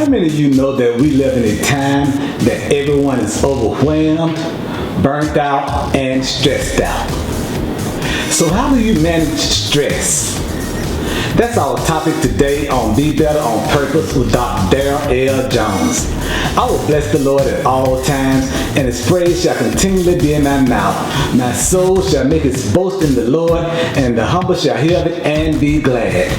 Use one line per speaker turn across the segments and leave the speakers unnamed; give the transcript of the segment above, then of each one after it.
How many of you know that we live in a time that everyone is overwhelmed, burnt out, and stressed out? So how do you manage stress? That's our topic today on Be Better on Purpose with Dr. Darryl L. Jones. I will bless the Lord at all times, and His praise shall continually be in my mouth. My soul shall make its boast in the Lord, and the humble shall hear of it and be glad.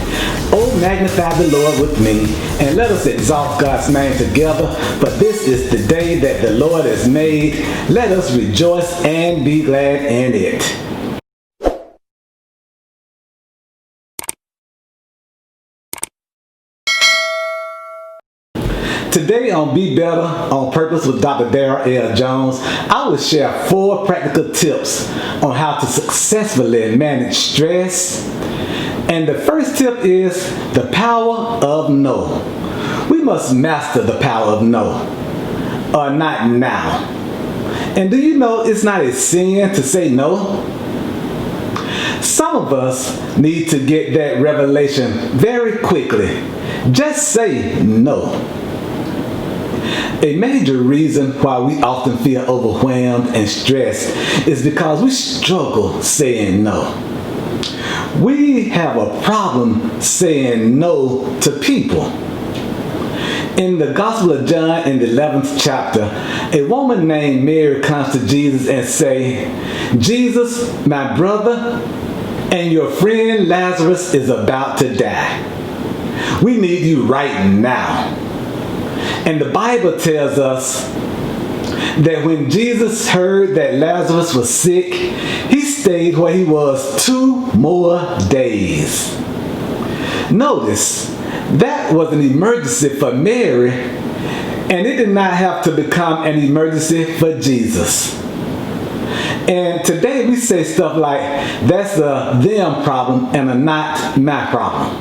Oh, magnify the Lord with me, and let us exalt God's name together, for this is the day that the Lord has made. Let us rejoice and be glad in it. Today on Be Better on Purpose with Dr. Darryl L. Jones, I will share 4 practical tips on how to successfully manage stress. And the first tip is the power of no. We must master the power of no, or not now. And do you know it's not a sin to say no? Some of us need to get that revelation very quickly. Just say no. A major reason why we often feel overwhelmed and stressed is because we struggle saying no. We have a problem saying no to people. In the Gospel of John in the 11th chapter, a woman named Mary comes to Jesus and say, "Jesus, my brother and your friend Lazarus is about to die. We need you right now." And the Bible tells us that when Jesus heard that Lazarus was sick, he stayed where he was 2 more days. Notice, that was an emergency for Mary, and it did not have to become an emergency for Jesus. And today we say stuff like, that's a them problem and a not my problem.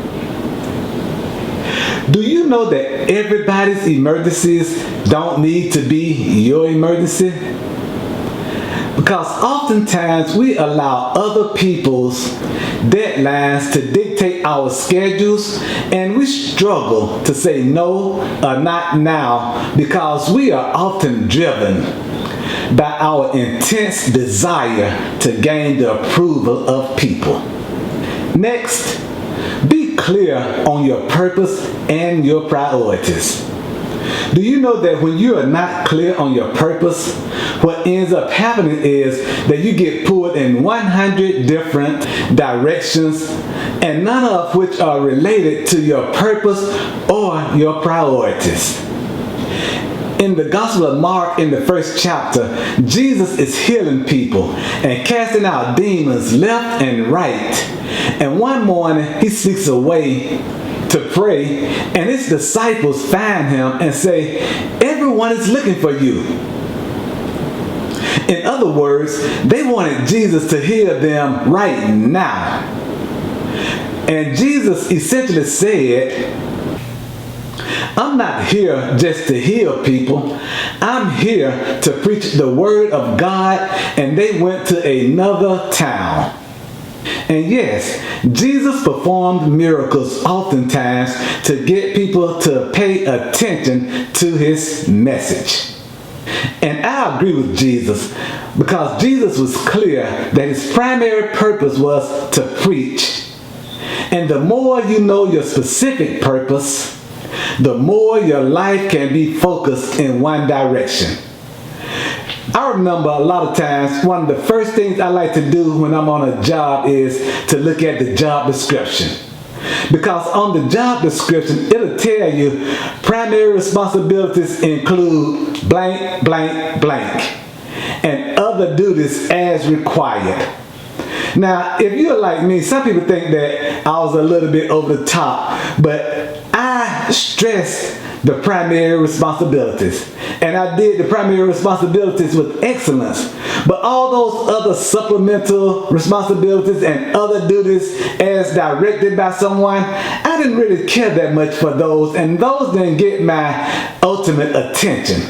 Do you know that everybody's emergencies don't need to be your emergency? Because oftentimes we allow other people's deadlines to dictate our schedules, and we struggle to say no or not now because we are often driven by our intense desire to gain the approval of people. Next, be clear on your purpose and your priorities. Do you know that when you are not clear on your purpose, what ends up happening is that you get pulled in 100 different directions, and none of which are related to your purpose or your priorities. In the Gospel of Mark, in the 1st chapter, Jesus is healing people and casting out demons left and right. And one morning, he sneaks away to pray, and his disciples find him and say, "Everyone is looking for you." In other words, they wanted Jesus to heal them right now. And Jesus essentially said, "I'm not here just to heal people. I'm here to preach the word of God." And they went to another town. And yes, Jesus performed miracles oftentimes to get people to pay attention to his message. And I agree with Jesus, because Jesus was clear that his primary purpose was to preach. And the more you know your specific purpose, the more your life can be focused in one direction. I remember a lot of times, one of the first things I like to do when I'm on a job is to look at the job description. Because on the job description, it'll tell you primary responsibilities include blank, blank, blank, and other duties as required. Now, if you're like me, some people think that I was a little bit over the top, but I stress the primary responsibilities. And I did the primary responsibilities with excellence. But all those other supplemental responsibilities and other duties as directed by someone, I didn't really care that much for those, and those didn't get my ultimate attention.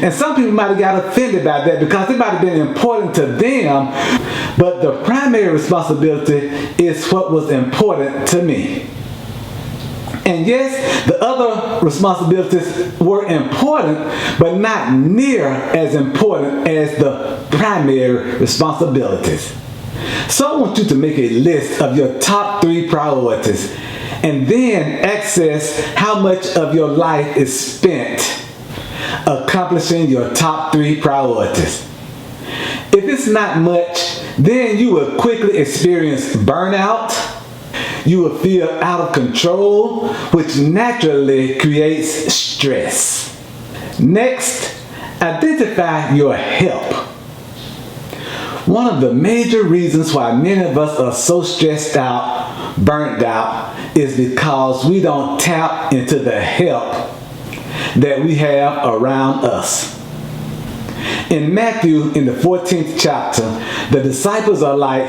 And some people might have got offended by that because it might have been important to them, but the primary responsibility is what was important to me. And yes, the other responsibilities were important, but not near as important as the primary responsibilities. So I want you to make a list of your top 3 priorities and then access how much of your life is spent accomplishing your top 3 priorities. If it's not much, then you will quickly experience burnout. You will feel out of control, which naturally creates stress. Next, identify your help. One of the major reasons why many of us are so stressed out, burnt out, is because we don't tap into the help that we have around us. In Matthew, in the 14th chapter, the disciples are like,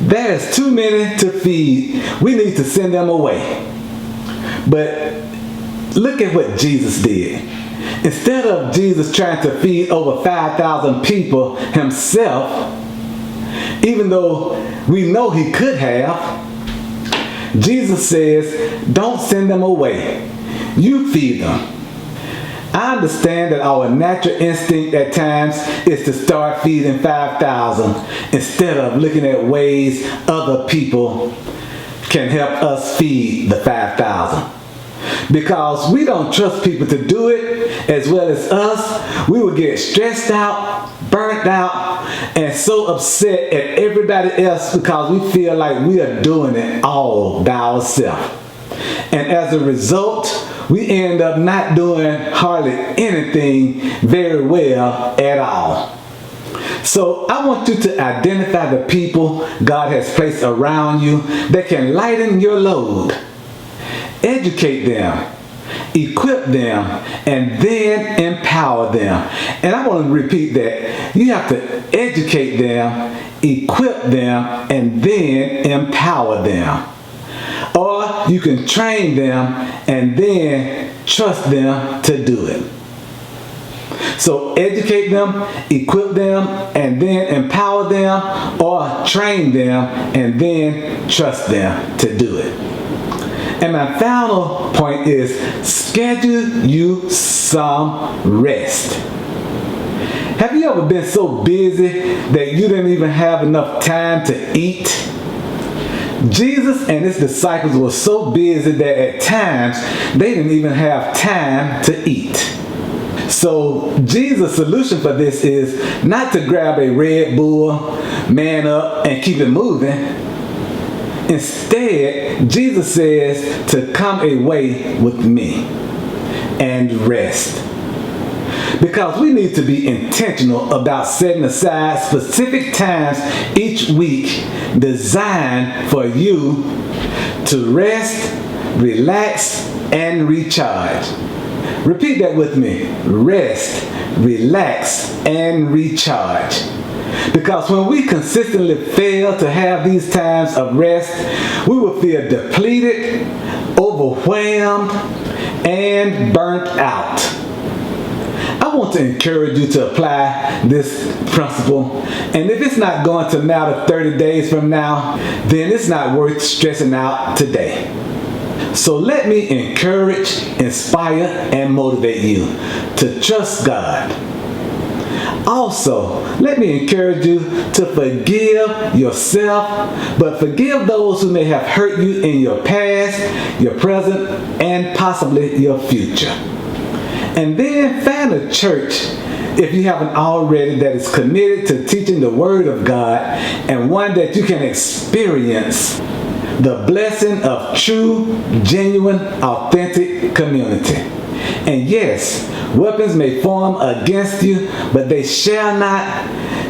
there's too many to feed. We need to send them away. But look at what Jesus did. Instead of Jesus trying to feed over 5,000 people himself, even though we know he could have, Jesus says, don't send them away. You feed them. I understand that our natural instinct at times is to start feeding 5,000 instead of looking at ways other people can help us feed the 5,000. Because we don't trust people to do it as well as us, we will get stressed out, burnt out, and so upset at everybody else because we feel like we are doing it all by ourselves. And as a result, we end up not doing hardly anything very well at all. So I want you to identify the people God has placed around you that can lighten your load. Educate them, equip them, and then empower them. And I want to repeat that. You have to educate them, equip them, and then empower them. Or you can train them and then trust them to do it. So educate them, equip them, and then empower them, or train them and then trust them to do it. And my final point is schedule you some rest. Have you ever been so busy that you didn't even have enough time to eat? Jesus and his disciples were so busy that at times they didn't even have time to eat. So Jesus' solution for this is not to grab a Red Bull, man up, and keep it moving. Instead, Jesus says to come away with me and rest. Because we need to be intentional about setting aside specific times each week designed for you to rest, relax, and recharge. Repeat that with me. Rest, relax, and recharge. Because when we consistently fail to have these times of rest, we will feel depleted, overwhelmed, and burnt out. I want to encourage you to apply this principle, and if it's not going to matter 30 days from now, then it's not worth stressing out today. So let me encourage, inspire, and motivate you to trust God. Also, let me encourage you to forgive yourself, but forgive those who may have hurt you in your past, your present, and possibly your future. And then find a church, if you haven't already, that is committed to teaching the Word of God and one that you can experience the blessing of true, genuine, authentic community. And yes, weapons may form against you, but they shall not,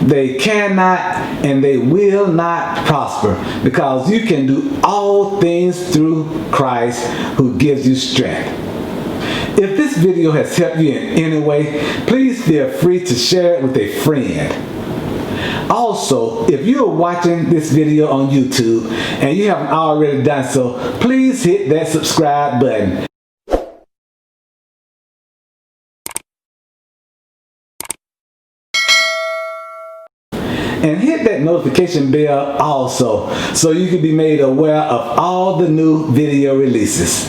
they cannot, and they will not prosper, because you can do all things through Christ who gives you strength. If this video has helped you in any way, please feel free to share it with a friend. Also, if you are watching this video on YouTube and you haven't already done so, please hit that subscribe button. And hit that notification bell also, so you can be made aware of all the new video releases.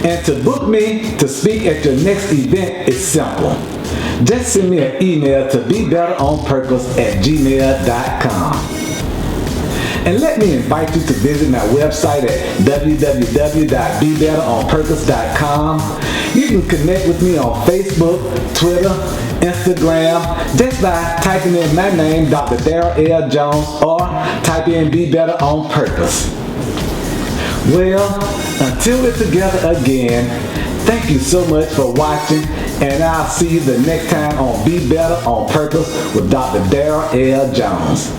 And to book me to speak at your next event is simple. Just send me an email to bebetteronpurpose@gmail.com. And let me invite you to visit my website at www.bebetteronpurpose.com. You can connect with me on Facebook, Twitter, Instagram, just by typing in my name, Dr. Darryl L. Jones, or type in Be Better on Purpose. Well, until we're together again, thank you so much for watching, and I'll see you the next time on Be Better on Purpose with Dr. Darryl L. Jones.